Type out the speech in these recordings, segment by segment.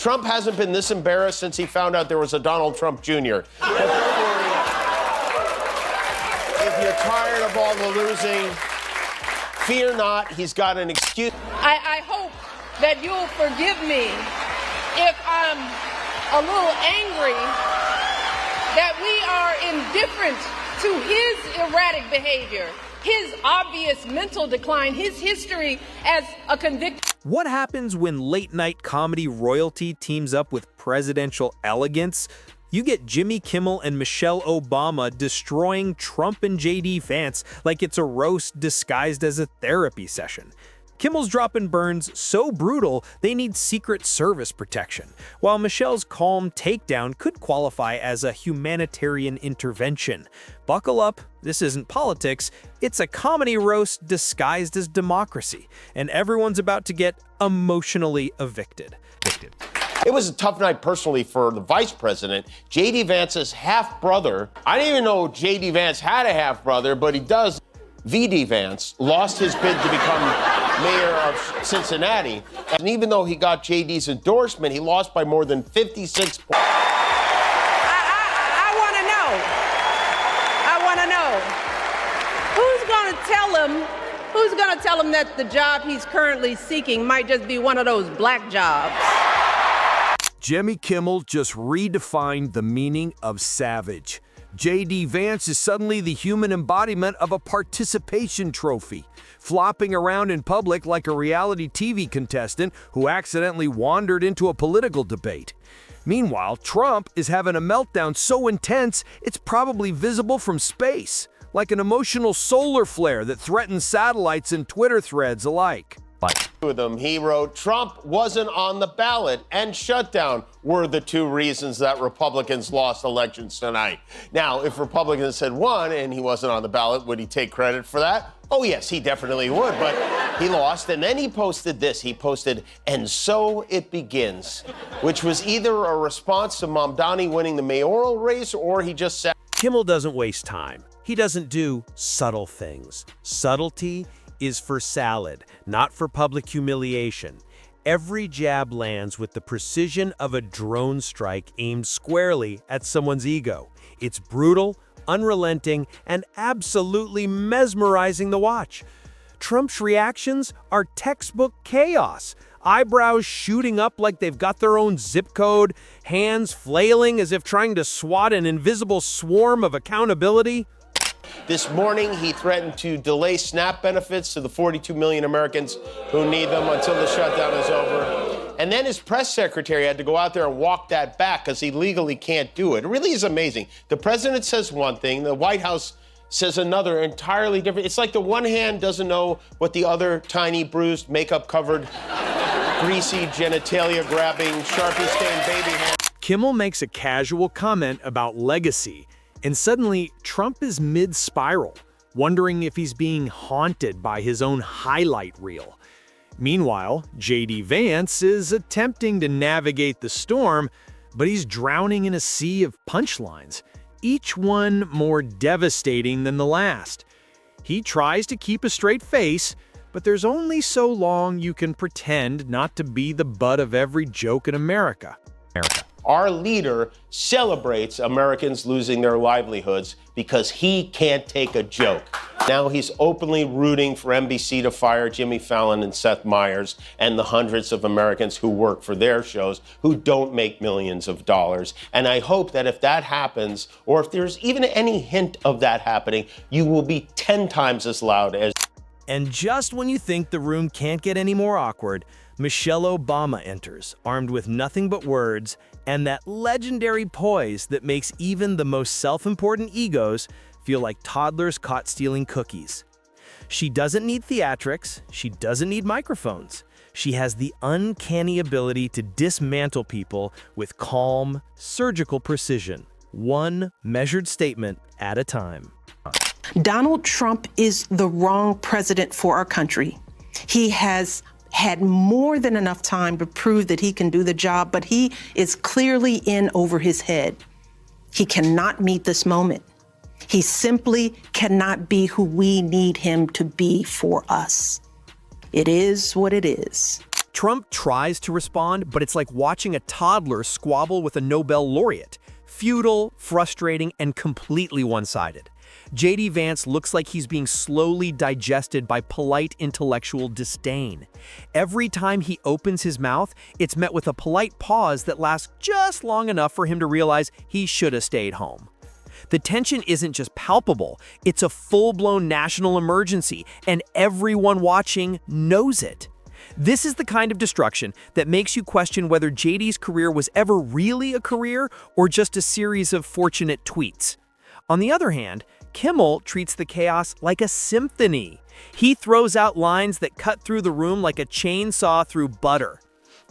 Trump hasn't been this embarrassed since he found out there was a Donald Trump Jr. But don't worry. If you're tired of all the losing, fear not, he's got an excuse. I hope that you'll forgive me if I'm a little angry that we are indifferent to his erratic behavior, his obvious mental decline, his history as a convicted. What happens when late-night comedy royalty teams up with presidential elegance? You get Jimmy Kimmel and Michelle Obama destroying Trump and JD Vance like it's a roast disguised as a therapy session. Kimmel's dropping burns so brutal they need Secret Service protection, while Michelle's calm takedown could qualify as a humanitarian intervention. Buckle up, this isn't politics, it's a comedy roast disguised as democracy, and everyone's about to get emotionally evicted. It was a tough night personally for the vice president, JD Vance's half-brother. I didn't even know JD Vance had a half-brother, but he does. JD Vance lost his bid to become mayor of Cincinnati. And even though he got JD's endorsement, he lost by more than 56 points. I want to know who's going to tell him that the job he's currently seeking might just be one of those black jobs. Jimmy Kimmel just redefined the meaning of savage. JD Vance is suddenly the human embodiment of a participation trophy, flopping around in public like a reality TV contestant who accidentally wandered into a political debate. Meanwhile, Trump is having a meltdown so intense it's probably visible from space, like an emotional solar flare that threatens satellites and Twitter threads alike. With him, he wrote, Trump wasn't on the ballot and shutdown were the two reasons that Republicans lost elections tonight. Now, if Republicans had won and he wasn't on the ballot, would he take credit for that? Oh, yes, he definitely would, but he lost. And then he posted this. He posted, and so it begins, which was either a response to Mamdani winning the mayoral race or he just said. Kimmel doesn't waste time. He doesn't do subtle things. Subtlety is for salad, not for public humiliation. Every jab lands with the precision of a drone strike aimed squarely at someone's ego. It's brutal, unrelenting, and absolutely mesmerizing to watch. Trump's reactions are textbook chaos. Eyebrows shooting up like they've got their own zip code, hands flailing as if trying to swat an invisible swarm of accountability. This morning, he threatened to delay SNAP benefits to the 42 million Americans who need them until the shutdown is over. And then his press secretary had to go out there and walk that back because he legally can't do it. It really is amazing. The president says one thing, the White House says another entirely different. It's like the one hand doesn't know what the other tiny, bruised, makeup-covered, greasy, genitalia-grabbing, Sharpie-stained baby hand. Kimmel makes a casual comment about legacy, and suddenly, Trump is mid-spiral, wondering if he's being haunted by his own highlight reel. Meanwhile, JD Vance is attempting to navigate the storm, but he's drowning in a sea of punchlines, each one more devastating than the last. He tries to keep a straight face, but there's only so long you can pretend not to be the butt of every joke in America. Our leader celebrates Americans losing their livelihoods because he can't take a joke. Now he's openly rooting for NBC to fire Jimmy Fallon and Seth Meyers and the hundreds of Americans who work for their shows who don't make millions of dollars. And I hope that if that happens, or if there's even any hint of that happening, you will be 10 times as loud as. And just when you think the room can't get any more awkward, Michelle Obama enters, armed with nothing but words and that legendary poise that makes even the most self-important egos feel like toddlers caught stealing cookies. She doesn't need theatrics, she doesn't need microphones. She has the uncanny ability to dismantle people with calm, surgical precision, one measured statement at a time. Donald Trump is the wrong president for our country. He has had more than enough time to prove that he can do the job, but he is clearly in over his head. He cannot meet this moment. He simply cannot be who we need him to be for us. It is what it is. Trump tries to respond, but it's like watching a toddler squabble with a Nobel laureate. Futile, frustrating, and completely one-sided. JD Vance looks like he's being slowly digested by polite intellectual disdain. Every time he opens his mouth, it's met with a polite pause that lasts just long enough for him to realize he should have stayed home. The tension isn't just palpable, it's a full-blown national emergency, and everyone watching knows it. This is the kind of destruction that makes you question whether JD's career was ever really a career or just a series of fortunate tweets. On the other hand, Kimmel treats the chaos like a symphony. He throws out lines that cut through the room like a chainsaw through butter.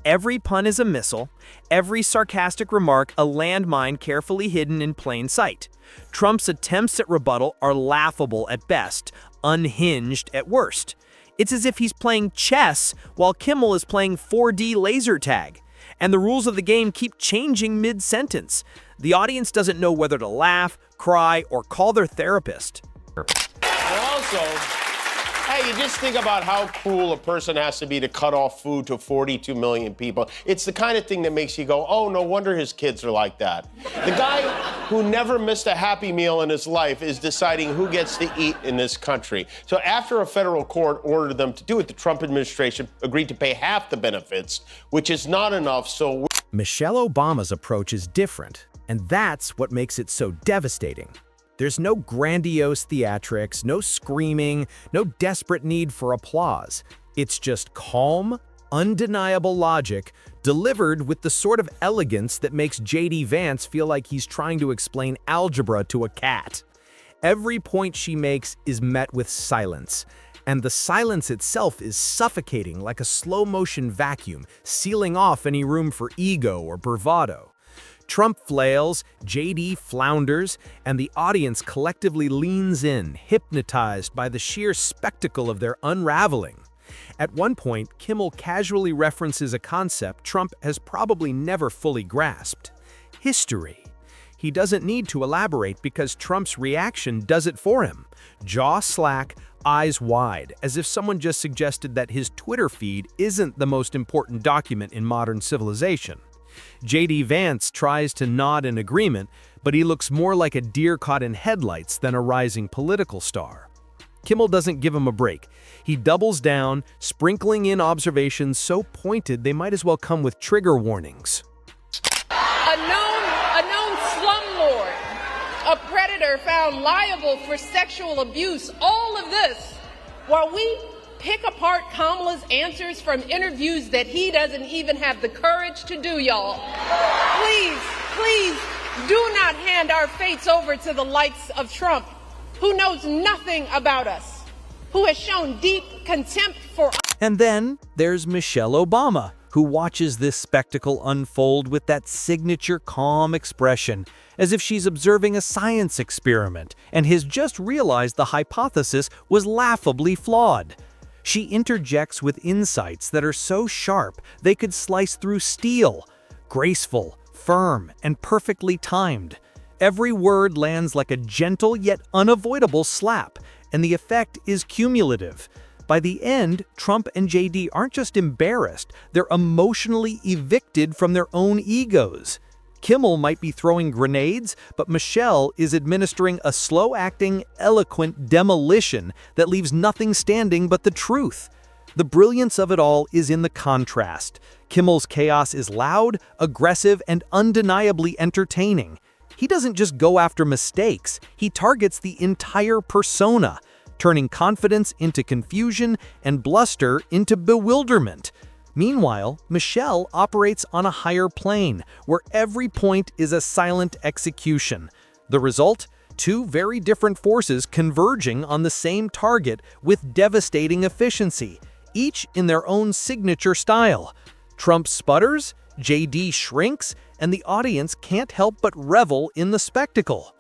Every pun is a missile, every sarcastic remark a landmine carefully hidden in plain sight. Trump's attempts at rebuttal are laughable at best, unhinged at worst. It's as if he's playing chess while Kimmel is playing 4D laser tag. And the rules of the game keep changing mid-sentence. The audience doesn't know whether to laugh, cry, or call their therapist. And also, hey, you just think about how cruel a person has to be to cut off food to 42 million people. It's the kind of thing that makes you go, oh, no wonder his kids are like that. The guy who never missed a Happy Meal in his life is deciding who gets to eat in this country. So after a federal court ordered them to do it, the Trump administration agreed to pay half the benefits, which is not enough, so Michelle Obama's approach is different, and that's what makes it so devastating. There's no grandiose theatrics, no screaming, no desperate need for applause. It's just calm, undeniable logic delivered with the sort of elegance that makes JD Vance feel like he's trying to explain algebra to a cat. Every point she makes is met with silence, and the silence itself is suffocating like a slow-motion vacuum, sealing off any room for ego or bravado. Trump flails, JD flounders, and the audience collectively leans in, hypnotized by the sheer spectacle of their unraveling. At one point, Kimmel casually references a concept Trump has probably never fully grasped: history. He doesn't need to elaborate because Trump's reaction does it for him. Jaw slack, eyes wide, as if someone just suggested that his Twitter feed isn't the most important document in modern civilization. JD Vance tries to nod in agreement, but he looks more like a deer caught in headlights than a rising political star. Kimmel doesn't give him a break. He doubles down, sprinkling in observations so pointed they might as well come with trigger warnings. A known slumlord, a predator found liable for sexual abuse, all of this while we pick apart Kamala's answers from interviews that he doesn't even have the courage to do, y'all. Please, do not hand our fates over to the likes of Trump, who knows nothing about us, who has shown deep contempt for us. And then there's Michelle Obama, who watches this spectacle unfold with that signature calm expression, as if she's observing a science experiment and has just realized the hypothesis was laughably flawed. She interjects with insights that are so sharp they could slice through steel, graceful, firm, and perfectly timed. Every word lands like a gentle yet unavoidable slap, and the effect is cumulative. By the end, Trump and JD aren't just embarrassed, they're emotionally evicted from their own egos. Kimmel might be throwing grenades, but Michelle is administering a slow-acting, eloquent demolition that leaves nothing standing but the truth. The brilliance of it all is in the contrast. Kimmel's chaos is loud, aggressive, and undeniably entertaining. He doesn't just go after mistakes, he targets the entire persona, turning confidence into confusion and bluster into bewilderment. Meanwhile, Michelle operates on a higher plane, where every point is a silent execution. The result? Two very different forces converging on the same target with devastating efficiency, each in their own signature style. Trump sputters, JD shrinks, and the audience can't help but revel in the spectacle.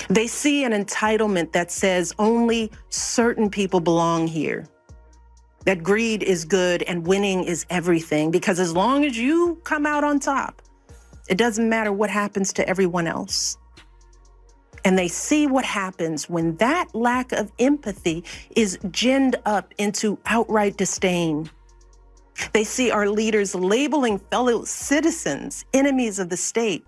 They see an entitlement that says only certain people belong here. That greed is good and winning is everything, because as long as you come out on top, it doesn't matter what happens to everyone else. And they see what happens when that lack of empathy is ginned up into outright disdain. They see our leaders labeling fellow citizens enemies of the state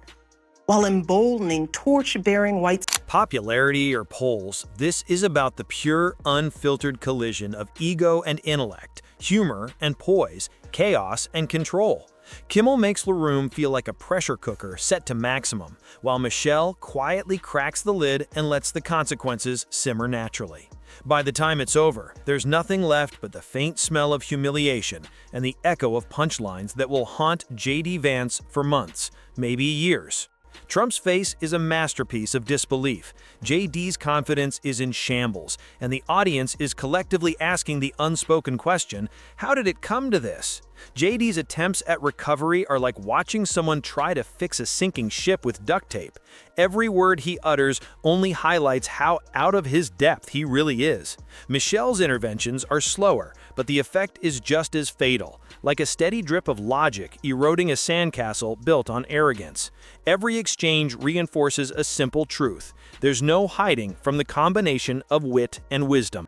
while emboldening torch-bearing whites. Popularity or polls, this is about the pure, unfiltered collision of ego and intellect, humor and poise, chaos and control. Kimmel makes the room feel like a pressure cooker set to maximum, while Michelle quietly cracks the lid and lets the consequences simmer naturally. By the time it's over, there's nothing left but the faint smell of humiliation and the echo of punchlines that will haunt JD Vance for months, maybe years. Trump's face is a masterpiece of disbelief. JD's confidence is in shambles, and the audience is collectively asking the unspoken question, how did it come to this? JD's attempts at recovery are like watching someone try to fix a sinking ship with duct tape. Every word he utters only highlights how out of his depth he really is. Michelle's interventions are slower, but the effect is just as fatal, like a steady drip of logic eroding a sandcastle built on arrogance. Every exchange reinforces a simple truth. There's no hiding from the combination of wit and wisdom.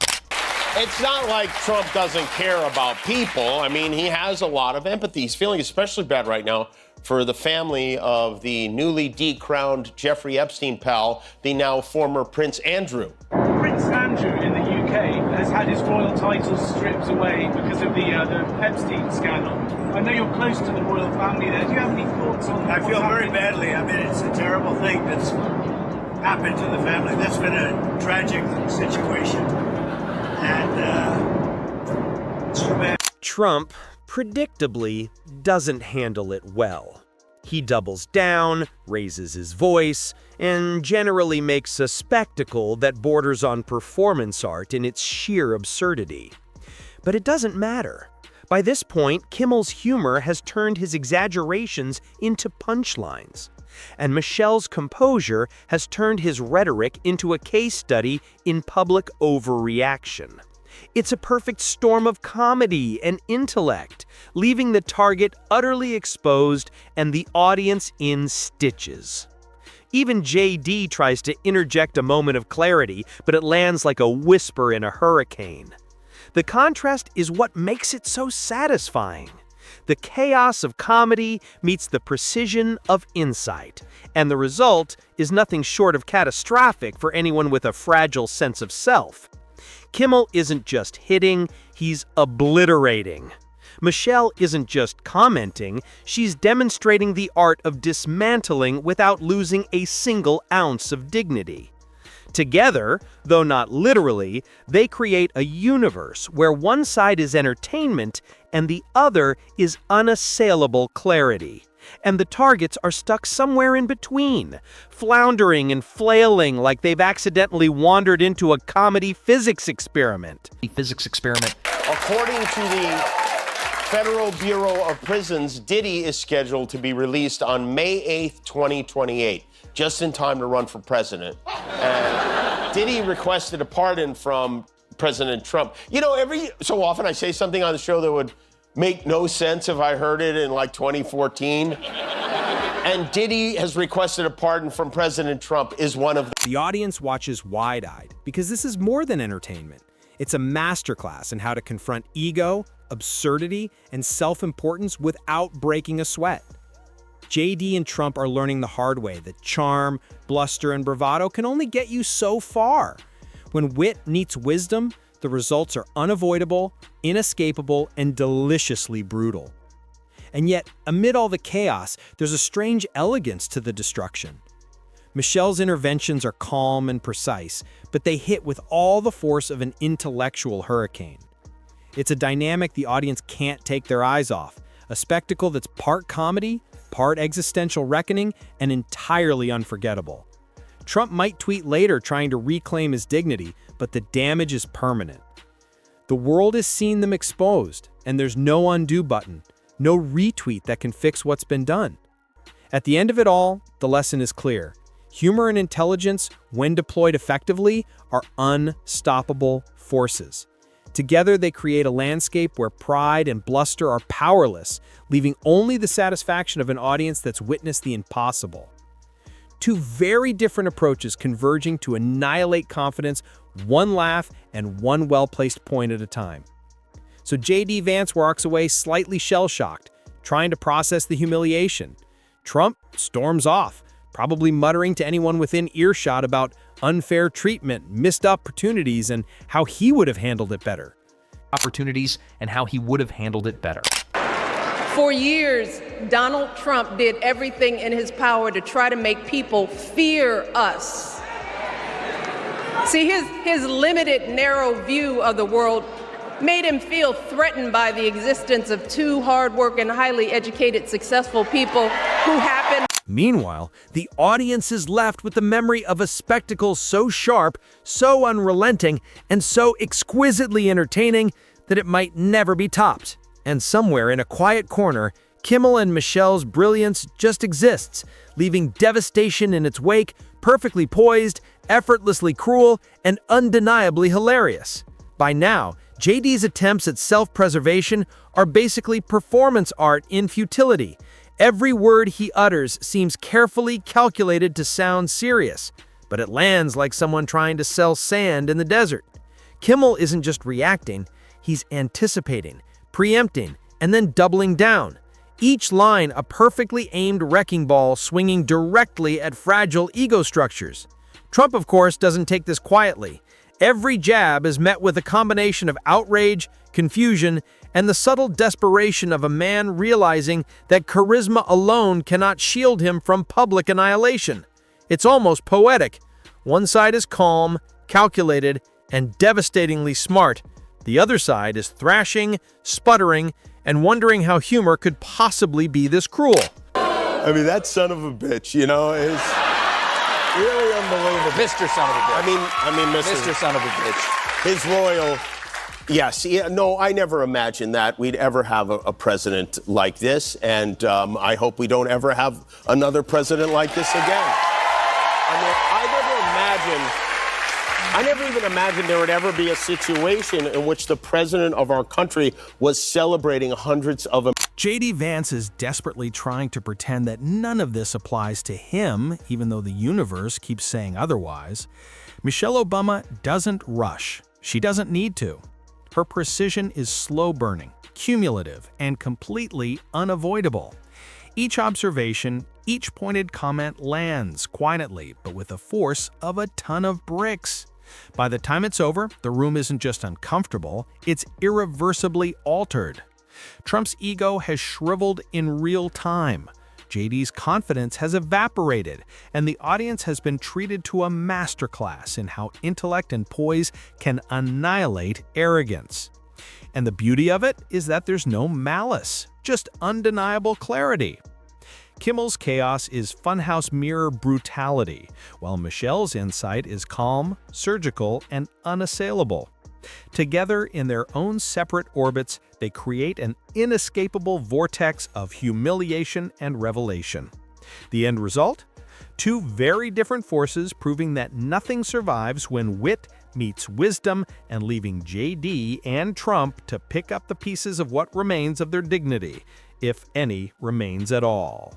It's not like Trump doesn't care about people. I mean, he has a lot of empathy. He's feeling especially bad right now for the family of the newly decrowned Jeffrey Epstein pal, the now former Prince Andrew. Prince Andrew in the UK has had his royal titles stripped away because of the Epstein scandal. I know you're close to the royal family there. Do you have any thoughts on that? I feel very badly. I mean, it's a terrible thing that's happened to the family. That's been a tragic situation. And it's too bad. Trump, predictably, doesn't handle it well. He doubles down, raises his voice, and generally makes a spectacle that borders on performance art in its sheer absurdity. But it doesn't matter. By this point, Kimmel's humor has turned his exaggerations into punchlines. And Michelle's composure has turned his rhetoric into a case study in public overreaction. It's a perfect storm of comedy and intellect, leaving the target utterly exposed and the audience in stitches. Even JD tries to interject a moment of clarity, but it lands like a whisper in a hurricane. The contrast is what makes it so satisfying. The chaos of comedy meets the precision of insight, and the result is nothing short of catastrophic for anyone with a fragile sense of self. Kimmel isn't just hitting, he's obliterating. Michelle isn't just commenting, she's demonstrating the art of dismantling without losing a single ounce of dignity. Together, though not literally, they create a universe where one side is entertainment and the other is unassailable clarity. And the targets are stuck somewhere in between, floundering and flailing like they've accidentally wandered into a comedy physics experiment. According to the Federal Bureau of Prisons, Diddy is scheduled to be released on May 8th, 2028, just in time to run for president. And Diddy requested a pardon from President Trump. You know, every so often I say something on the show that would make no sense if I heard it in like 2014. And Diddy has requested a pardon from President Trump is one of them. The audience watches wide-eyed because this is more than entertainment. It's a masterclass in how to confront ego, absurdity, and self-importance without breaking a sweat. JD and Trump are learning the hard way that charm, bluster, and bravado can only get you so far. When wit meets wisdom, the results are unavoidable, inescapable, and deliciously brutal. And yet, amid all the chaos, there's a strange elegance to the destruction. Michelle's interventions are calm and precise, but they hit with all the force of an intellectual hurricane. It's a dynamic the audience can't take their eyes off, a spectacle that's part comedy, part existential reckoning, and entirely unforgettable. Trump might tweet later trying to reclaim his dignity, but the damage is permanent. The world has seen them exposed, and there's no undo button, no retweet that can fix what's been done. At the end of it all, the lesson is clear. Humor and intelligence, when deployed effectively, are unstoppable forces. Together, they create a landscape where pride and bluster are powerless, leaving only the satisfaction of an audience that's witnessed the impossible. Two very different approaches converging to annihilate confidence, one laugh and one well-placed point at a time. So JD Vance walks away slightly shell-shocked, trying to process the humiliation. Trump storms off, probably muttering to anyone within earshot about unfair treatment, missed opportunities, and how he would have handled it better. For years, Donald Trump did everything in his power to try to make people fear us. See, his limited, narrow view of the world made him feel threatened by the existence of two hardworking, highly educated, successful people who happen. Meanwhile, the audience is left with the memory of a spectacle so sharp, so unrelenting, and so exquisitely entertaining that it might never be topped. And somewhere in a quiet corner, Kimmel and Michelle's brilliance just exists, leaving devastation in its wake, perfectly poised, effortlessly cruel, and undeniably hilarious. By now, JD's attempts at self-preservation are basically performance art in futility. Every word he utters seems carefully calculated to sound serious, but it lands like someone trying to sell sand in the desert. Kimmel isn't just reacting, he's anticipating, preempting, and then doubling down. Each line a perfectly aimed wrecking ball swinging directly at fragile ego structures. Trump, of course, doesn't take this quietly. Every jab is met with a combination of outrage, confusion, and the subtle desperation of a man realizing that charisma alone cannot shield him from public annihilation. It's almost poetic. One side is calm, calculated, and devastatingly smart. The other side is thrashing, sputtering, and wondering how humor could possibly be this cruel. I mean, that son of a bitch, you know, is really unbelievable. Mr. Son of a bitch. I mean, Mr. Son of a bitch. His royal, yes, yeah, no, I never imagined that we'd ever have a president like this, and I hope we don't ever have another president like this again. I mean, I never even imagined there would ever be a situation in which the president of our country was celebrating hundreds of JD Vance is desperately trying to pretend that none of this applies to him, even though the universe keeps saying otherwise. Michelle Obama doesn't rush. She doesn't need to. Her precision is slow-burning, cumulative, and completely unavoidable. Each observation, each pointed comment lands quietly, but with the force of a ton of bricks. By the time it's over, the room isn't just uncomfortable, it's irreversibly altered. Trump's ego has shriveled in real time. JD's confidence has evaporated, and the audience has been treated to a masterclass in how intellect and poise can annihilate arrogance. And the beauty of it is that there's no malice, just undeniable clarity. Kimmel's chaos is funhouse mirror brutality, while Michelle's insight is calm, surgical, and unassailable. Together, in their own separate orbits, they create an inescapable vortex of humiliation and revelation. The end result? Two very different forces proving that nothing survives when wit meets wisdom, and leaving JD and Trump to pick up the pieces of what remains of their dignity, if any remains at all.